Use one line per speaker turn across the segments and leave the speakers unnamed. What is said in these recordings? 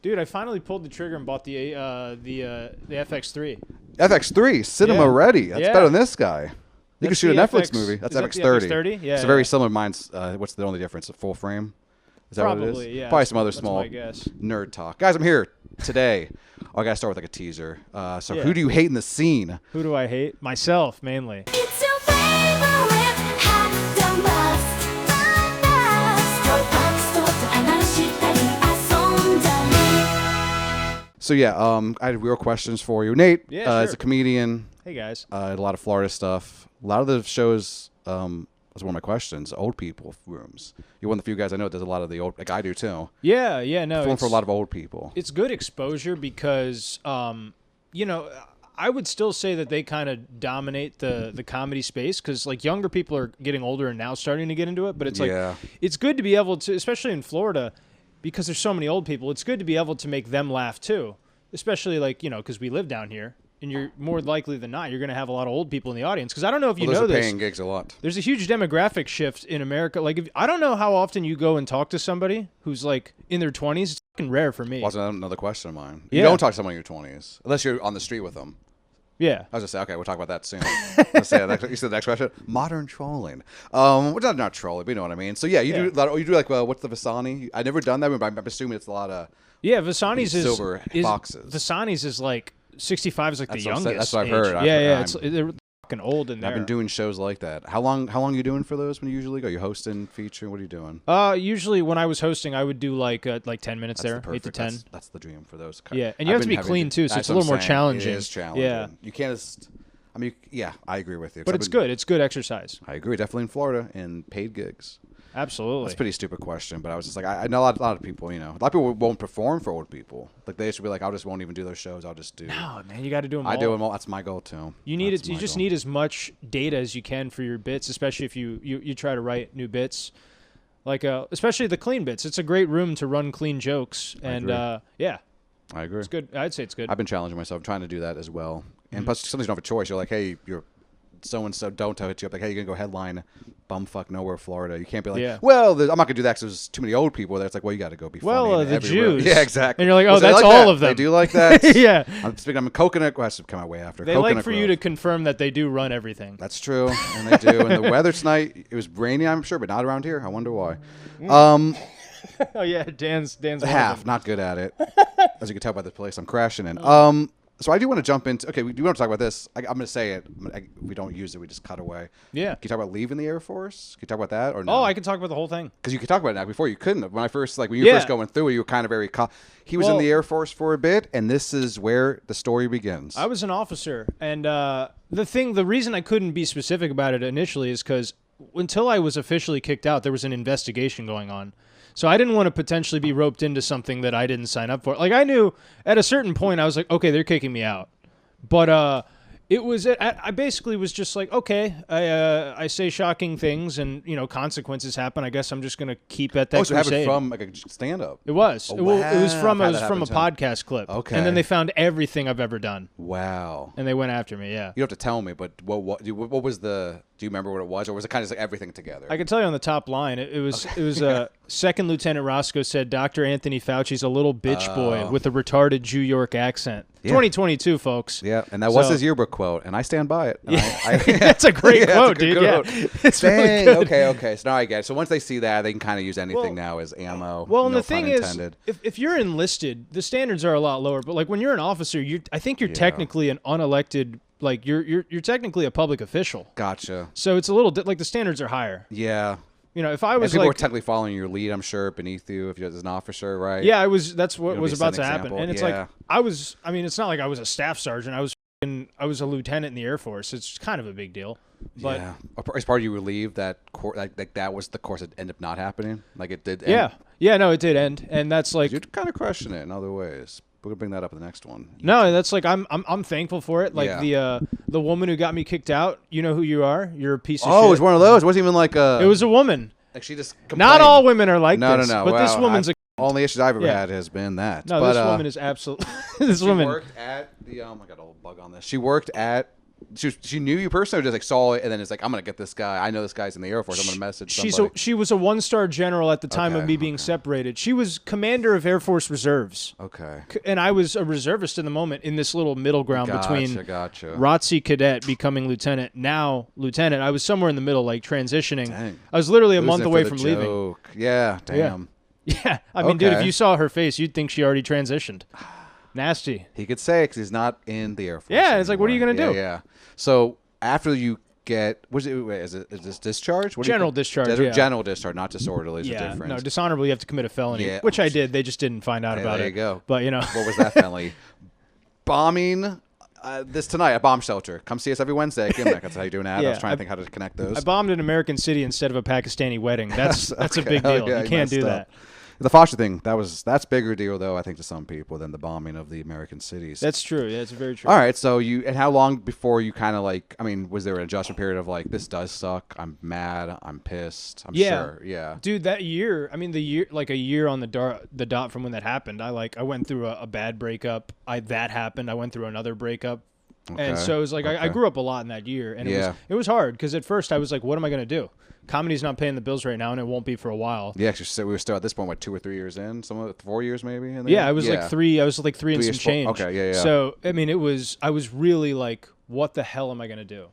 Dude, I finally pulled the trigger and bought the FX3.
FX3, cinema ready. That's better than this guy. You can shoot a Netflix movie. That's FX30.
FX30? Yeah.
It's very similar to mine's. What's the only difference? A full frame? Is that what it is?
Yeah.
Probably some other small nerd talk. Guys, I'm here today. I got to start with like a teaser. Who do you hate in the scene?
Who do I hate? Myself, mainly.
It's your favorite hot damn bust.
So I had real questions for you. Nate,
Yeah, sure.
as a comedian.
Hey, guys.
A lot of Florida stuff. A lot of the shows, was one of my questions, old people rooms. You're one of the few guys I know that does a lot of the old, like I do too.
Yeah, no.
Perform for a lot of old people.
It's good exposure because, I would still say that they kind of dominate the comedy space because, like, younger people are getting older and now starting to get into it. But it's it's good to be able to, especially in Florida, because there's so many old people, it's good to be able to make them laugh too, especially because we live down here. And you're more likely than not, you're going to have a lot of old people in the audience. Because I don't know if you know this.
Those are paying gigs a lot.
There's a huge demographic shift in America. Like, I don't know how often you go and talk to somebody who's like in their 20s. It's fucking rare for me.
Well, that's another question of mine. You don't talk to someone in your 20s unless you're on the street with them.
Yeah.
I was just saying, okay, we'll talk about that soon. Let's say you said the next question. Modern trolling. Which is not trolling, but you know what I mean. So you do a lot. You do like what's the Vasani? I've never done that, but I'm assuming it's a lot of
Vasani's is
silver boxes.
Vasani's is like 65 is like the youngest.
That's what I've
age.
heard.
They're fucking old in there.
I've been doing shows like that. How long are you doing for those when you usually go? You hosting, featuring? What are you doing?
Usually when I was hosting, I would do like 10 minutes there, 8 to 10.
That's the dream for those.
Yeah, and you have to be clean too, so it's a little more challenging.
It is challenging.
Yeah,
you can't just. I mean, I agree with you.
But it's good. It's good exercise.
I agree, definitely in Florida and paid gigs.
Absolutely.
That's a pretty stupid question, but I was just like, I know a lot of people, a lot of people won't perform for old people. Like they should be like, I just won't even do those shows. I'll just do.
No, man, you got to do them all.
I do them all. That's my goal too.
You just need as much data as you can for your bits, especially if you try to write new bits, like especially the clean bits. It's a great room to run clean jokes, and
I agree.
It's good. I'd say it's good.
I've been challenging myself, trying to do that as well. And plus, sometimes you don't have a choice. You're like, hey, you're so-and-so, don't hit you up. Like, hey, you're going to go headline bumfuck nowhere, Florida. You can't be like, well, I'm not going to do that because there's too many old people there. It's like, well, you got to go be funny.
Well, the Jews.
Yeah, exactly.
And you're like, oh, that's all of them.
They do like that?
Yeah.
I'm coconut. Well, that's come out way after.
They like for you to confirm that they do run everything.
That's true. And they do. And the weather tonight, it was rainy, I'm sure, but not around here. I wonder why.
Oh, yeah. Dan's
half. Not good at it. As you can tell by the place I'm crashing in. So I do want to jump into. Okay, we do want to talk about this. I'm going to say it. We don't use it. We just cut away.
Yeah.
Can you talk about leaving the Air Force? Can you talk about that or no?
Oh, I can talk about the whole thing.
Because you could talk about it now. Before you couldn't have. When you were first going through it, you were kind of very. He was in the Air Force for a bit, and this is where the story begins.
I was an officer, and the reason I couldn't be specific about it initially is because until I was officially kicked out, there was an investigation going on. So I didn't want to potentially be roped into something that I didn't sign up for. Like, I knew at a certain point, I was like, okay, they're kicking me out. But I basically was just like, okay, I say shocking things and, consequences happen. I guess I'm just going to keep at that crusade.
So you have it from like a stand-up?
It was.
Oh, wow.
It was from a podcast clip.
Okay.
And then they found everything I've ever done.
Wow.
And they went after me, yeah.
You don't have to tell me, but what was the... Do you remember what it was, or was it kind of just like everything together?
I can tell you on the top line. It was Second Lieutenant Roscoe said, Dr. Anthony Fauci's a little bitch boy with a retarded New York accent. Yeah. 2022, folks.
Yeah, and that was his yearbook quote, and I stand by it.
That's a great quote, dude. Yeah, it's really good.
Okay. So now I get it. So once they see that, they can kind of use anything now as ammo.
Well, and the thing is, if you're enlisted, the standards are a lot lower. But like when you're an officer, I think you're technically an unelected. Like you're technically a public official.
Gotcha.
So it's a little like the standards are higher.
Yeah.
If I was
people were technically following your lead, I'm sure beneath you if you're as an officer, right?
Yeah, I was. That's what was about to happen. And it's
like
I was. I mean, it's not like I was a staff sergeant. I was a lieutenant in the Air Force. It's kind of a big deal. But
as part of you relieved that that was the course that ended up not happening. Like it did.
No, it did end, and that's like
you're kind of crushing it in other ways. We're gonna bring that up in the next one.
No, that's like I'm thankful for it. Like the woman who got me kicked out. You know who you are. You're a piece of shit.
Oh, it was one of those. It wasn't even like a.
It was a woman.
Like she just complained.
Not all women are like this.
No.
But this woman's
all the issues I've ever had has been that.
No, this woman is absolutely. This woman
worked at the. Oh my god, a little bug on this. She worked at She knew you personally, or just like saw it and then it's like, I'm gonna get this guy. I know this guy's in the Air Force. I'm gonna message somebody.
She was a 1-star general at the time of me being separated. She was commander of Air Force Reserves.
Okay.
And I was a reservist in the moment in this little middle ground between ROTC cadet becoming lieutenant, now lieutenant. I was somewhere in the middle, like transitioning.
Dang.
I was literally a month away from leaving.
Yeah, damn.
Yeah, I mean, dude, if you saw her face, you'd think she already transitioned. Nasty.
He could say because he's not in the Air Force.
Yeah,
anymore.
it's like, what are you gonna do?
Yeah. So after you get, is this discharge?
General discharge.
General discharge, not disorderly. Is a difference.
No, dishonorable. You have to commit a felony, which I did. They just didn't find out about it.
There you go.
But
what was that felony? Bombing. This tonight, a bomb shelter. Come see us every Wednesday. That's how you're doing that. I was trying to think how to connect those.
I bombed an American city instead of a Pakistani wedding. That's a big deal.
Yeah,
you can't do that.
The Foster thing, that's bigger deal though, I think, to some people than the bombing of the American cities.
That's true. Yeah, it's very true.
All right, so and how long before you kind of like, I mean, was there an adjustment period of like, this does suck, I'm mad, I'm pissed, I'm sure. Yeah.
Dude, that year, I mean, a year on the dot from when that happened, I went through a bad breakup. That happened. I went through another breakup. Okay. And so it was like, I grew up a lot in that year, and it was hard because at first I was like, what am I going to do? Comedy's not paying the bills right now, and it won't be for a while. Yeah,
actually, so we were still at this point, what, 2 or 3 years in? 4 years maybe?
I was like 3. I was like 3 and some change.
Okay, yeah.
So I mean, I was really like, what the hell am I gonna do?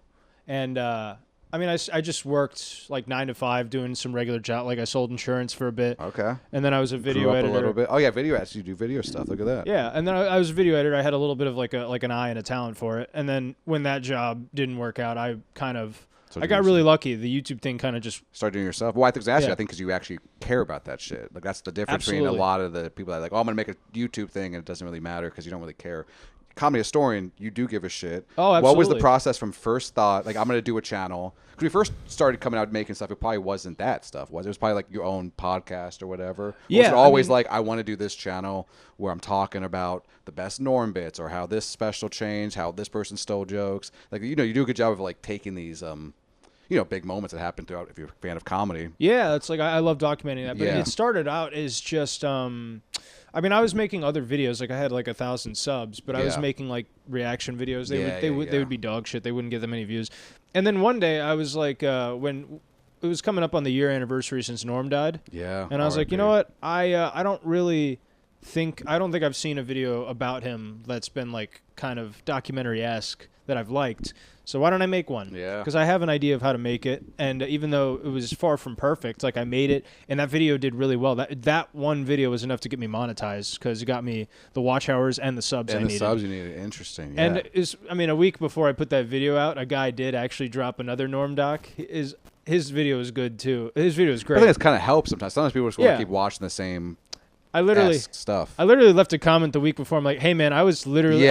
And I mean, I just worked like 9 to 5 doing some regular job. Like I sold insurance for a bit.
Okay.
And then I was a video editor.
A little bit. Oh yeah, video editor. You do video stuff. Look at that.
Yeah, and then I was a video editor. I had a little bit of like an eye and a talent for it. And then when that job didn't work out, I got really lucky. The YouTube thing kind of just
started doing yourself. Well, I think because you actually care about that shit. Like that's the difference between a lot of the people that are like, oh, I'm gonna make a YouTube thing, and it doesn't really matter because you don't really care. Comedy historian, you do give a shit.
Oh, absolutely.
What was the process from first thought? Like, I'm gonna do a channel. Because we first started coming out making stuff, it probably wasn't that stuff. It was probably like your own podcast or whatever.
Yeah,
was it always like, I want to do this channel where I'm talking about the best Norm bits or how this special changed, how this person stole jokes. Like, you do a good job of like taking these big moments that happen throughout, if you're a fan of comedy.
Yeah, it's like I love documenting that. But it started out as just, I mean, I was making other videos. Like I had like 1,000 subs, but I was making like reaction videos. They would be dog shit. They wouldn't get that many views. And then one day I was like, when it was coming up on the year anniversary since Norm died.
Yeah.
And I was like, you know what? I don't think I've seen a video about him that's been like kind of documentary-esque that I've liked. So why don't I make one?
Yeah.
Because I have an idea of how to make it, and even though it was far from perfect, like I made it, and that video did really well. That one video was enough to get me monetized because it got me the watch hours and the subs I needed.
And the subs you needed. Interesting. Yeah.
And a week before I put that video out, a guy did actually drop another Norm doc. His video is good too. His video is great.
I think it kind of helps sometimes. Sometimes people just want to keep watching the same. I
literally left a comment the week before. I'm like, hey man, I literally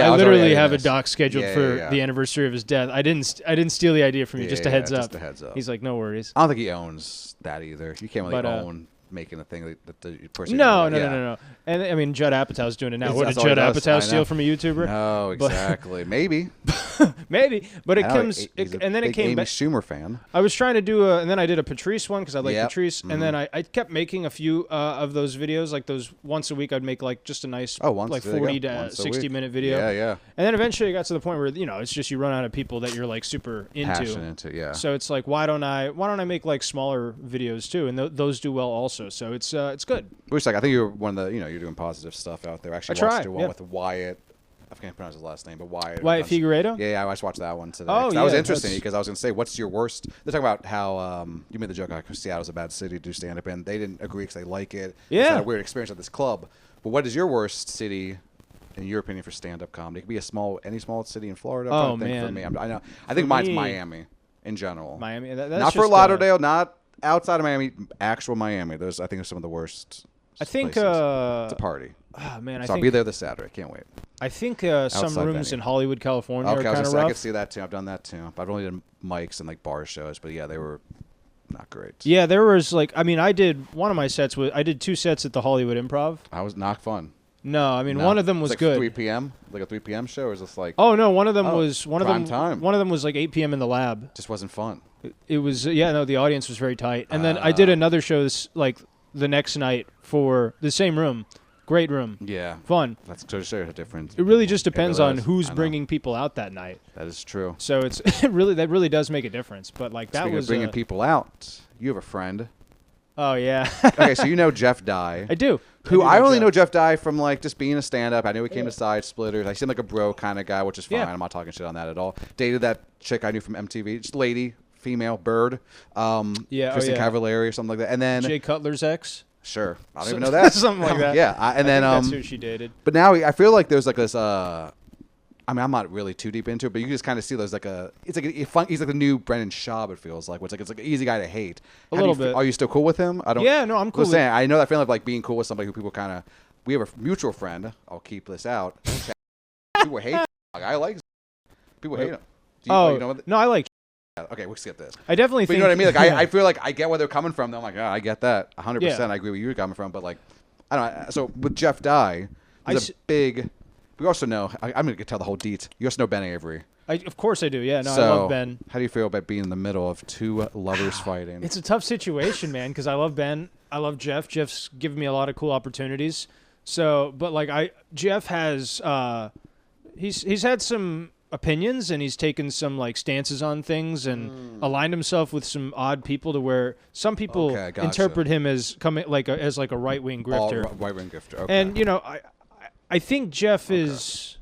have a doc scheduled for the anniversary of his death. I didn't steal the idea from you. Just a heads up.
Just a heads up.
He's like, no worries.
I don't think he owns that either. You can't really own making a thing that the person.
No. And I mean, Judd Apatow's doing it now. What did Judd Apatow steal from a YouTuber?
No, exactly. Maybe.
Maybe, but it comes, and then it came
Amy
back.
Schumer fan.
I was trying to do and then I did a Patrice one because I like Patrice, and then I kept making a few of those videos, like those once a week. I'd make like just a nice 40 to 60 minute video.
Yeah.
And then eventually it got to the point where it's just you run out of people that you're like super into.
So
it's like why don't I make like smaller videos too, and those do well also. So it's good.
Which I think you're one of the you're doing positive stuff out there. Actually, I watched one with Wyatt. I can't pronounce his last name, but Wyatt
Figueredo?
Yeah, I just watched that one today.
Oh,
that was interesting because I was going to say, what's your worst? They're talking about how you made the joke like Seattle's a bad city to do stand-up in. They didn't agree because they like it.
Yeah.
It's had a weird experience at this club. But what is your worst city, in your opinion, for stand-up comedy? It could be any small city in Florida.
Oh, man.
For me, I think mine's Miami in general.
Miami? That's
not Fort Lauderdale, not outside of Miami, actual Miami. I think there's some of the worst places. It's a party.
Oh, man,
I'll be there this Saturday. Can't wait.
I think some rooms in Hollywood, California are kind of rough.
I could see that too. I've done that too. I've only done mics and like bar shows, but yeah, they were not great.
Yeah, there was I did one of my sets. I did 2 sets at the Hollywood Improv.
I was not fun.
No, I mean one of them was
like
good.
3 p.m. Like a 3 p.m. show, or is this like?
Oh no, one of them was
time.
One of them was like 8 p.m. in the lab.
Just wasn't fun.
It was the audience was very tight, and then I did another show like the next night for the same room. Great room.
Yeah.
Fun.
That's totally a difference.
It really just depends
really
on
does.
who's
I know.
bringing people out that night.
That is true.
So it's that really does make a difference. But like that
Speaking
was
of bringing people out, you have a friend.
Oh yeah.
Okay, so you know Jeff Dye.
I do.
Who I only
Jeff.
know Jeff Dye from like just being a stand-up. I knew he came to Side Splitters. I seem like a bro kind of guy, which is fine.
Yeah.
I'm not talking shit on that at all. Dated that chick I knew from MTV, just lady, female, bird.
Yeah,
Kristen Cavallari or something like that. And then
Jay Cutler's ex.
sure, I don't even know that.
Something like that.
Yeah, and then
I think that's who she dated.
But now I feel like there's like this. I mean, I'm not really too deep into it, but you can just kind of see there's like a. It's like he's like the new Brendan Schaub. It feels like, it's like an easy guy to hate.
A little bit.
Are you still cool with him? I don't.
Yeah, no, I'm cool.
Saying, I know that feeling of like being cool with somebody who people kind of. We have a mutual friend. I'll keep this out. People hate. I like. People hate him. Do you know what?
No, I like.
Okay, we'll skip this.
I definitely
But
think.
you know what I mean? Like I feel like I get where they're coming from. Though. I'm like, I get that 100%.
Yeah.
I agree where you're coming from. But like, I don't know. So with Jeff Dye, he's a big. We also know. I'm gonna tell the whole deets. You also know Ben Avery.
Of course I do. Yeah, no,
So,
I love Ben.
How do you feel about being in the middle of two lovers fighting?
It's a tough situation, man, because I love Ben. I love Jeff. Jeff's given me a lot of cool opportunities. So, but like Jeff has, he's had some opinions and he's taken some like stances on things and aligned himself with some odd people to where some people
gotcha.
interpret him as coming like as like a right wing grifter.
Right wing grifter. Okay.
And you know, I think Jeff is.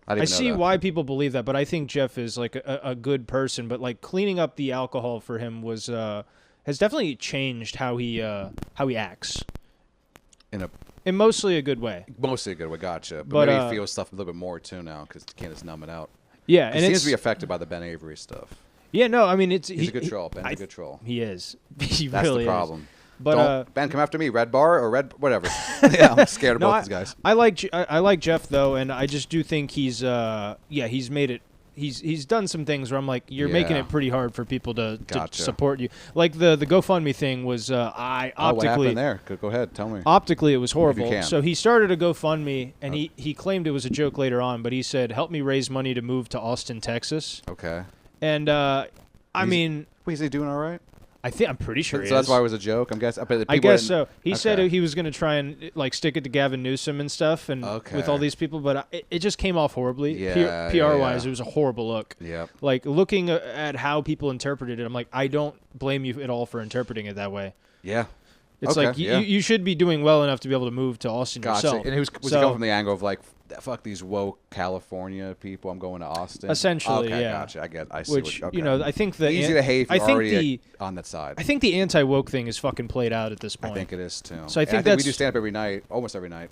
I see
that.
why people believe that, but I think Jeff is like a good person. But like cleaning up the alcohol for him was has definitely changed how he acts in mostly a good way.
Mostly a good way, gotcha. But
But,
maybe he feels stuff a little bit more too now because he can't just numb it out.
Yeah,
He
and
seems
it's
to be affected by the Ben Avery stuff.
yeah. No, I mean
He's a good troll. Ben's a good troll.
He is. He
That's
really
the problem.
is. But
Don't, Ben, come after me. Red bar or red whatever. Yeah, I'm scared of
no,
both these guys.
I like Jeff though, and I just do think he's he's made it. He's done some things where I'm like, you're making
Yeah.
it pretty hard for people to
Gotcha.
support you. Like the GoFundMe thing was
What
optically
happened there? Go ahead. Tell me.
optically it was horrible.
can.
So he started a GoFundMe and he claimed it was a joke later on, but he said, "Help me raise money to move to Austin, Texas."
Okay.
And I mean,
Wait, is he doing all right?
I'm pretty sure he
So that's
is.
why it was a joke. I'm guessing.
I guess so. He
Okay.
said he was going to try and like stick it to Gavin Newsom and stuff, and with all these people, but it just came off horribly.
Yeah,
PR wise,
yeah.
it was a horrible look.
Yep.
Like looking at how people interpreted it, I'm like, I don't blame you at all for interpreting it that way.
Yeah.
It's
Okay,
like
yeah.
you should be doing well enough to be able to move to Austin
Gotcha.
yourself.
And he was he coming from the angle of like, fuck these woke California people. I'm going to Austin.
Essentially,
okay,
yeah.
Gotcha. I see.
Which
okay.
you know, I think the
easy to hate if
I
you're
think
already on that side.
I think the anti-woke thing is fucking played out at this point.
I think it is too.
So I
And
think
we
that's-
do stand up every night, almost every night.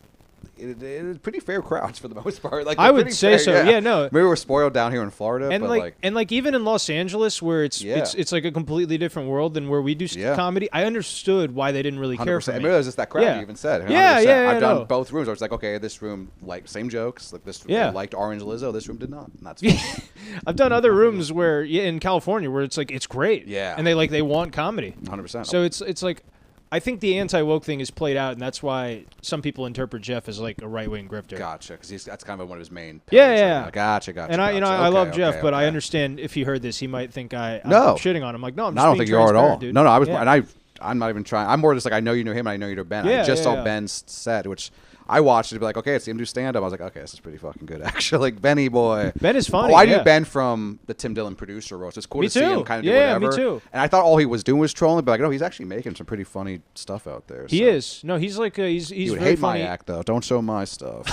It is pretty fair crowds for the most part. Like
I
they're
would
pretty
say
fair,
so.
Yeah.
Yeah, no.
Maybe we're spoiled down here in Florida,
and
but
like even in Los Angeles where it's
Yeah.
it's like a completely different world than where we do
Yeah.
comedy, I understood why they didn't really care
100%.
for
I
me.
mean, it was just that crowd
Yeah.
you even said. 100%.
Yeah,
I've done
no.
both rooms. I was like, okay, this room liked same jokes. Like this
Yeah.
they liked Orange Lizzo. This room did not. And that's fine.
I've done other rooms where in California where it's like it's great.
Yeah.
And they want comedy.
100%.
So it's like I think the anti-woke thing is played out, and that's why some people interpret Jeff as like a right-wing grifter.
Gotcha, because that's kind of one of his main.
Yeah,
pillars,
yeah.
Like, gotcha.
And I
gotcha.
love
Okay,
Jeff,
okay,
but I
okay.
understand if he heard this, he might think I'm
No.
shitting on him. Like, no, I'm
No,
just
I don't
being
think you are at all.
transparent, dude.
No, I was,
Yeah.
and I'm not even trying. I'm more just like I know you knew him, and I know you knew Ben.
Yeah,
I just
yeah,
saw
yeah.
Ben's set, which I watched it. Be like, okay, it's him do stand up. I was like, okay, this is pretty fucking good, actually. Like Benny boy.
Ben is funny.
Oh, I
yeah.
knew Ben from the Tim Dillon producer roast. It's cool
Me
to see him
too.
kind of do
Yeah,
whatever.
me too.
And I thought all he was doing was trolling, but like, no, he's actually making some pretty funny stuff out there.
He
so.
is. No, he's like he's
You would
very
hate
funny.
my act though. Don't show my stuff.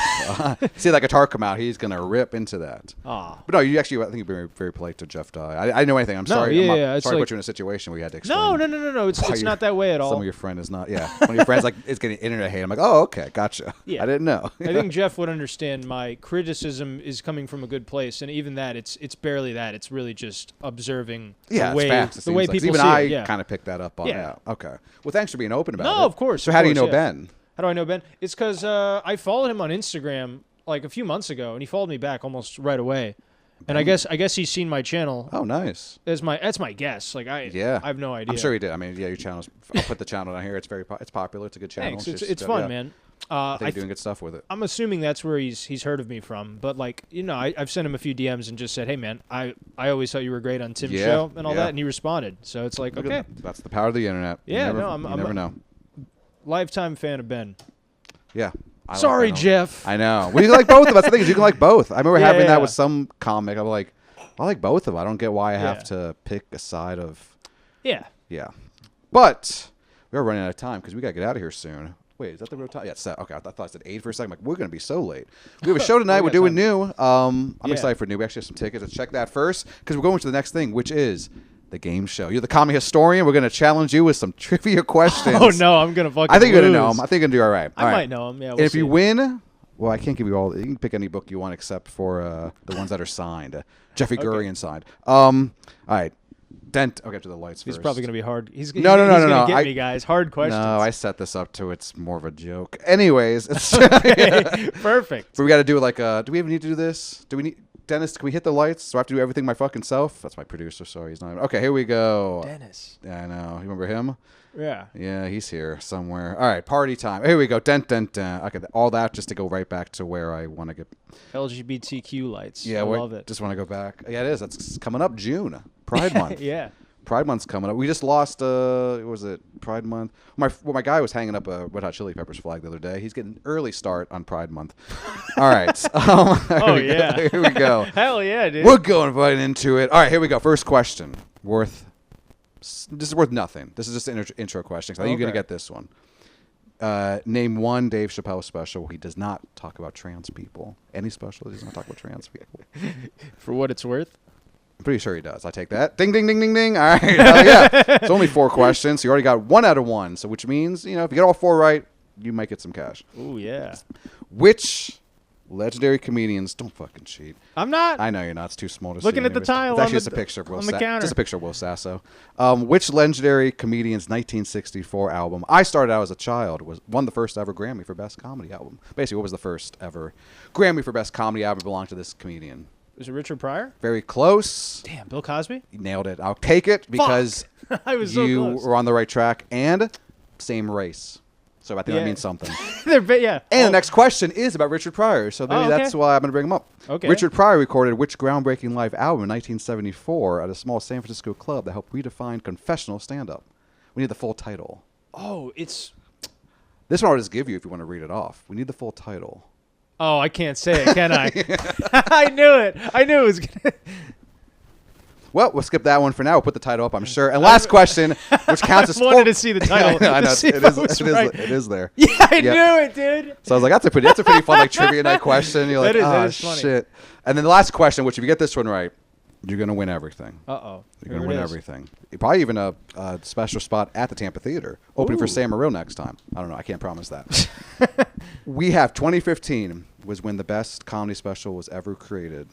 See that guitar come out, he's gonna rip into that.
Aw.
But no, you actually, I think you're very, very polite to Jeff Dye. I didn't know anything. I'm sorry.
yeah,
I'm not,
yeah, it's
sorry to
like-
put you in a situation where you had to explain.
No. It's
why
not that way at all.
Some of your friend is not. Yeah, one of your friends like is getting internet hate. I'm like, oh, okay, gotcha.
Yeah.
I didn't know.
I think Jeff would understand my criticism is coming from a good place, and even that, it's barely that. It's really just observing
yeah,
the way,
it's facts. It
the way
seems like.
people
Even
see
I
it. Yeah.
kind of picked that up on.
Yeah.
Yeah. Okay. Well, thanks for being open about it.
No, of course.
So
of
how do you
course,
know
yeah.
Ben?
How do I know Ben? It's because I followed him on Instagram like a few months ago, and he followed me back almost right away. And I guess he's seen my channel.
Oh, nice.
That's my guess. Like I have no idea.
I'm sure he did. I mean, yeah, your channel's. I'll put the channel down here. It's it's popular. It's a good channel.
Thanks.
just,
It's fun,
yeah.
man.
I think you're doing good stuff with it.
I'm assuming that's where he's heard of me from. But like, you know, I've sent him a few DMs and just said, hey man, I always thought you were great on Tim's
Yeah,
show and all
yeah.
that, and he responded. So it's like,
Look at
okay,
that. That's the power of the internet.
Yeah,
you never,
no, I'm
never know.
lifetime fan of Ben.
Yeah.
Sorry, Jeff.
I know. Well, you like both of them. That's the thing is you can like both. I remember having that with some comic. I'm like, I like both of them. I don't get why I have to pick a side of.
Yeah.
Yeah. But we're running out of time because we got to get out of here soon. Wait, is that the real time? Yeah, it's okay. I thought I said 8 for a second. I'm like, we're going to be so late. We have a show tonight. We're doing new. I'm excited for new. We actually have some tickets. Let's check that first because we're going to the next thing, which is the game show. You're the comedy historian. We're going to challenge you with some trivia questions.
Oh, no. I'm going to fucking
I think you're going to
lose.
know them. I think you're going to do all right.
I might know them. Yeah,
And if you win, well, I can't give you all. You can pick any book you want except for the ones that are signed. Jeffrey Gurian signed. All right. I'll get to the lights
He's
first.
probably going to be hard. He's
No.
going to get me, guys. Hard questions.
No, I set this up to it's more of a joke. Anyways.
Okay, perfect.
But we got to do like do we even need to do this? Do we need Dennis, can we hit the lights? So I have to do everything my fucking self? That's my producer. Sorry, he's not even. Okay, here we go.
Dennis.
Yeah, I know. You remember him?
Yeah.
Yeah, he's here somewhere. All right, party time. Here we go. Dun, dun, dun. Okay, all that just to go right back to where I want to get.
LGBTQ lights.
Yeah,
I love it.
Just want to go back. Yeah, it is. That's coming up June. Pride Month.
Yeah.
Pride Month's coming up. We just lost, what was it, Pride Month? My guy was hanging up a Red Hot Chili Peppers flag the other day. He's getting an early start on Pride Month. All right.
Oh, yeah.
Here we go.
Hell yeah, dude.
We're going right into it. All right, here we go. First question. This is worth nothing. This is just an intro question. So I think you're going to get this one. Name one Dave Chappelle special where he does not talk about trans people. Any special he does not talk about trans people.
For what it's worth.
I'm pretty sure he does. I take that. Ding, ding, ding, ding, ding. All right. Yeah. It's only 4 questions. So you already got 1 out of 1. So which means, if you get all 4 right, you might get some cash.
Ooh, yeah.
Which legendary comedians, don't fucking cheat.
I'm not.
I know you're not. It's too small to see.
Looking at the
anyways.
tile
It's
on
actually
the-
just a picture of Will
on the counter.
Just a picture of Will Sasso. Which legendary comedian's 1964 album I started out as a child won the first ever Grammy for Best Comedy Album? Basically, what was the first ever Grammy for Best Comedy Album belonged to this comedian?
Was it Richard Pryor?
Very close.
Damn, Bill Cosby?
You nailed it. I'll take it because
I was so
you
close.
were on the right track and same race. So I think that
Yeah.
means something.
Yeah.
And the next question is about Richard Pryor, so maybe that's why I'm going to bring him up.
Okay.
Richard Pryor recorded which groundbreaking live album in 1974 at a small San Francisco club that helped redefine confessional stand-up? We need the full title.
Oh, it's...
This one I'll just give you if you want to read it off. We need the full title.
Oh, I can't say it, can I? I knew it. I knew it was going to...
Well, we'll skip that one for now. We'll put the title up, I'm sure. And last question, which counts as
I wanted to see the title.
I know,
to see
it
if I
is.
was
It is.
right.
It is there.
Yeah, I
Yep.
knew it, dude.
So I was like, that's a pretty fun trivia night question. You're like,
That
oh
is funny.
shit. And then the last question, which if you get this one right, you're gonna win everything.
Uh-oh.
You're gonna win everything. Probably even a special spot at the Tampa Theater, opening for
Ooh.
Sam Morril next time. I don't know. I can't promise that. We have 2015 was when the best comedy special was ever created.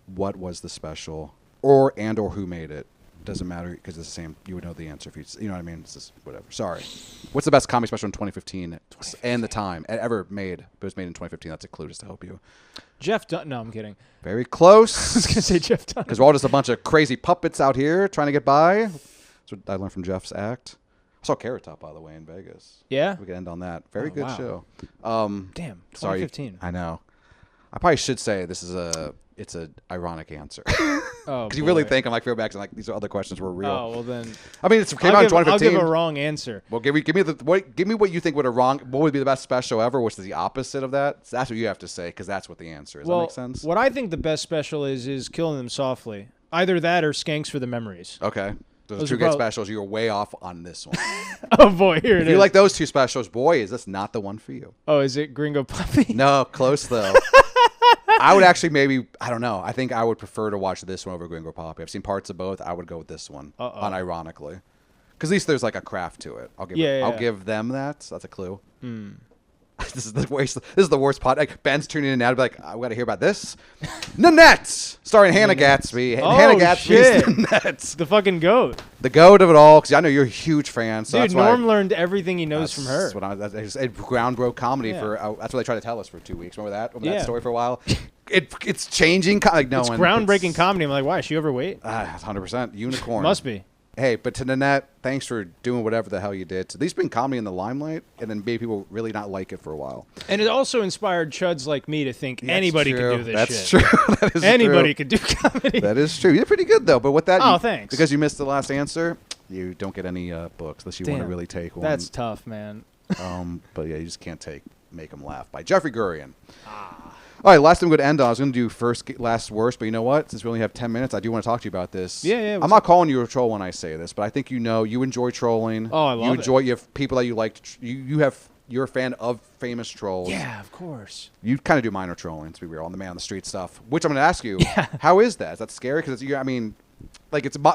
What was the special, or who made it? Doesn't matter because it's the same. You would know the answer if you know what I mean. It's just whatever. Sorry. What's the best comedy special in 2015 and the time ever made? But it was made in 2015. That's a clue just to help you.
Jeff Dunn. No, I'm kidding.
Very close.
I was going to say Jeff Dunn.
Because we're all just a bunch of crazy puppets out here trying to get by. That's what I learned from Jeff's act. I saw Carrot Top, by the way, in Vegas.
Yeah?
We could end on that. Very good
wow.
show.
Damn,
Sorry.
2015.
I know. I probably should say this is it's an ironic answer.
Oh,
Because you really
boy.
think I'm like fair backs and like these other questions were real.
Oh, well then.
I mean, it came out in 2015.
I'll give a wrong answer.
Well, give me what you think what would be the best special ever, which is the opposite of that. So that's what you have to say because that's what the answer is.
Well,
that make sense?
what I think the best special is Killing Them Softly. Either that or Skanks for the Memories.
Okay. Those
Those
two
are
good
prob-
specials. You were way off on this one.
Oh boy, here it
If
is.
you like those two specials, boy, is this not the one for you.
Oh, is it Gringo Puppy?
No, close though. I would actually I don't know. I think I would prefer to watch this one over Gringo Poppy. I've seen parts of both. I would go with this one, unironically. Because at least there's like a craft to it. I'll give them that. So that's a clue. This is the worst. This is the worst part. Like Ben's tuning in now to be like, I got to hear about this. Nanette, starring Hannah Gatsby.
Oh,
Hannah Gatsby's
shit.
Nanette,
The fucking goat.
the goat of it all. Because I know you're a huge fan. So
Dude,
that's why
Norm learned everything he knows from her.
That's what it's ground broke comedy
Yeah.
for. That's what they tried to tell us for 2 weeks. Remember that? Remember
Yeah.
that story for a while? It's changing. Like no
It's
one.
groundbreaking comedy. I'm like, why? Is she overweight?
100% unicorn.
Must be.
Hey, but to Nanette, thanks for doing whatever the hell you did. So these bring comedy in the limelight, and then made people really not like it for a while.
And it also inspired chuds like me to think anybody can do this
That's
shit.
true. That is
Anybody
true.
can do comedy.
That is true. You're pretty good though. But with that,
Oh, thanks.
Because you missed the last answer, you don't get any books unless you want to
Damn.
really take one.
That's tough, man.
But yeah, you just can't take make them laugh by Jeffrey Gurian. All right, last thing we're going to end on. I was going to do first, last, worst, but you know what? Since we only have 10 minutes, I do want to talk to you about this.
Yeah.
I'm not calling you a troll when I say this, but I think you enjoy trolling.
Oh, I love it.
You enjoy, you have people that you like. You're a fan of famous trolls.
Yeah, of course.
You kind of do minor trolling, to be real, on the man on the street stuff, which I'm going to ask you. How is that? Is that scary? Because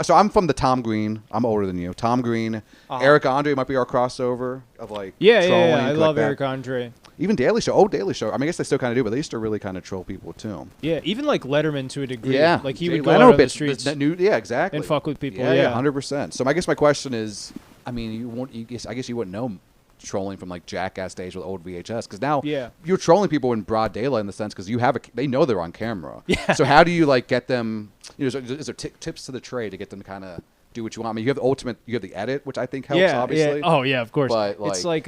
so I'm from the Tom Green. I'm older than you. Tom Green. Eric Andre might be our crossover of like trolling.
I love Eric Andre.
Even Daily Show. Daily Show. I mean, I guess they still kind of do, but they used to really kind of troll people too.
Yeah, even like Letterman to a degree.
Yeah.
Like he
Jay
would go
Leno
out on the streets
yeah, exactly.
and fuck with people.
Yeah, 100%. So I guess my question is, I mean, I guess you wouldn't know trolling from like Jackass days with old VHS, because now you're trolling people in broad daylight in the sense because they know they're on camera. Yeah. So how do you like get them? Is there tips to the trade to get them to kind of do what you want? I mean, you have the edit, which I think helps. Obviously.
Yeah. Oh yeah, of course.
But
it's like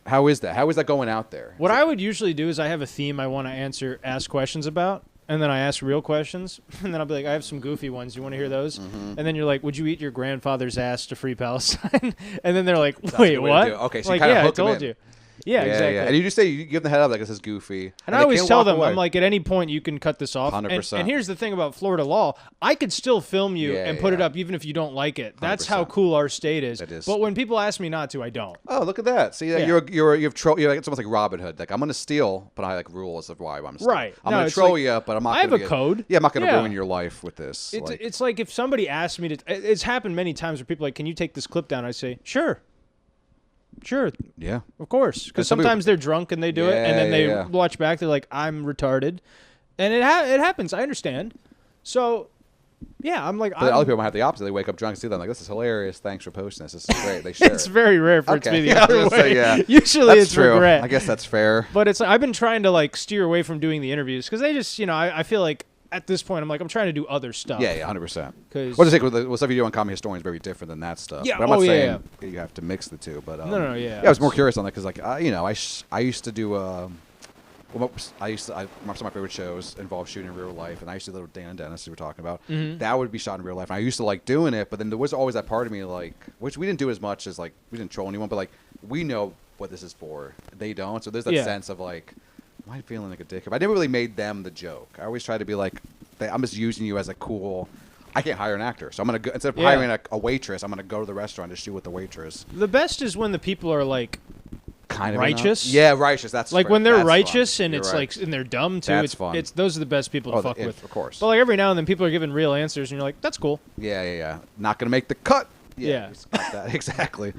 how is that? How is that going out there?
What I would usually do is I have a theme I want to ask questions about, and then I ask real questions, and then I'll be like, I have some goofy ones. You want to hear those? Mm-hmm. And then you're like, would you eat your grandfather's ass to free Palestine? And then they're like, wait, what?
Okay, so
like,
you kind of
I
hook them
told
in.
you. Yeah, exactly.
Yeah. And you just say, you give them the head up like this is goofy.
And I always tell them, I'm like, at any point you can cut this off.
100%.
And here's the thing about Florida law. I could still film you and put it up even if you don't like it. That's
100%.
how cool our state is.
It is.
But when people ask me not to, I don't.
Oh, look at that. See, you're it's almost like Robin Hood. Like, I'm going to steal, but I like rules of why I'm stealing.
Right.
I'm going to troll you, but I'm not
I have a code.
Yeah, I'm not going to ruin your life with this.
It's like if somebody asked me to, it's happened many times where people are like, can you take this clip down? I say, sure.
Yeah.
Of course. Because sometimes they're drunk and they do it, and then they watch back. They're like, I'm retarded. And it happens. I understand. So, yeah, I'm like...
But other people might have the opposite. They wake up drunk and see that. Like, this is hilarious. Thanks for posting this. This is great. They share
It's very rare for it to be the other way.
Say,
Usually
that's
it's
true.
regret.
I guess that's fair.
But it's I've been trying to, like, steer away from doing the interviews because they just, I feel like at this point, I'm trying to do other stuff.
Yeah, 100%.
Because
what stuff you do on Comedy Historian is very different than that stuff.
Yeah,
but I'm not saying you have to mix the two. But
no,
yeah. I was more curious on that because, like, I used to do. Some of my favorite shows involve shooting in real life, and I used to do little Dan and Dennis we were talking about. Mm-hmm. That would be shot in real life, and I used to like doing it. But then there was always that part of me, like, which we didn't do as much as like we didn't troll anyone, but like we know what this is for. They don't, so there's that sense of like. Am I feeling like a dick? But I never really made them the joke. I always try to be like, I'm just using you as a cool. I can't hire an actor, so I'm gonna go, instead of hiring a waitress, I'm gonna go to the restaurant and shoot with the waitress.
The best is when the people are like,
kind of
righteous.
Yeah, righteous. That's
like
fair.
when they're
that's
righteous
fun.
and
You're
it's
right.
like and they're dumb too.
That's fun.
Those are the best people to fuck with,
of course.
But like every now and then, people are giving real answers, and you're like, that's cool.
Yeah. Not gonna make the cut.
Yeah.
Got that. Exactly.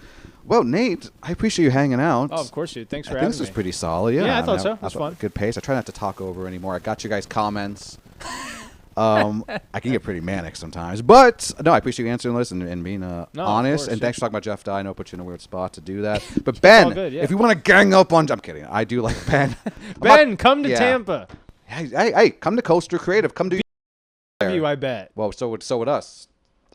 Well, Nate, I appreciate you hanging out.
Oh, of course, dude. Thanks for
having
having
me. This was
me.
pretty solid. Yeah,
I thought so. It was fun.
Good pace. I try not to talk over anymore. I got you guys' comments. I can get pretty manic sometimes, but no, I appreciate you answering this and being honest. And thanks for talking about Jeff Dye. I know I put you in a weird spot to do that. But Ben, if you want to gang up on, I'm kidding. I do like Ben.
Ben, come to Tampa.
Hey, come to Coaster Creative. Come to
you. I bet.
Well, so would us.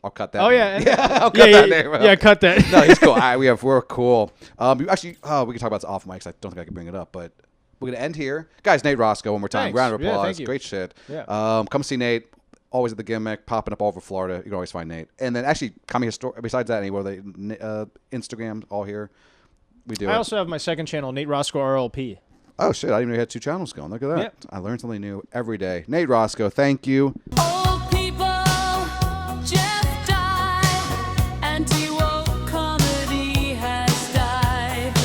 I'll cut that.
Oh yeah,
I'll cut that name.
Yeah, cut that.
No, he's cool. We're cool. Actually, we can talk about this off mics. I don't think I can bring it up, but we're gonna end here, guys. Nate Roscoe, one more time.
Thanks.
Round of applause.
Thank you.
Great shit.
Yeah.
Come see Nate. Always at the Gimmick, popping up all over Florida. You can always find Nate. And then actually, besides that, anywhere Instagram, all here. We do.
I also have my second channel, Nate Roscoe RLP.
Oh shit! I didn't even know you had 2 channels going. Look at that.
Yep.
I learned something new every day. Nate Roscoe, thank you.
Old people just die, anti-woke comedy has died.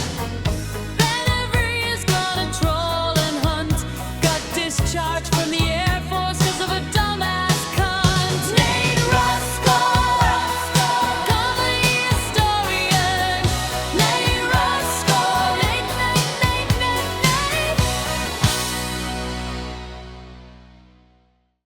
Then avery is gonna troll and hunt, got discharged from the air.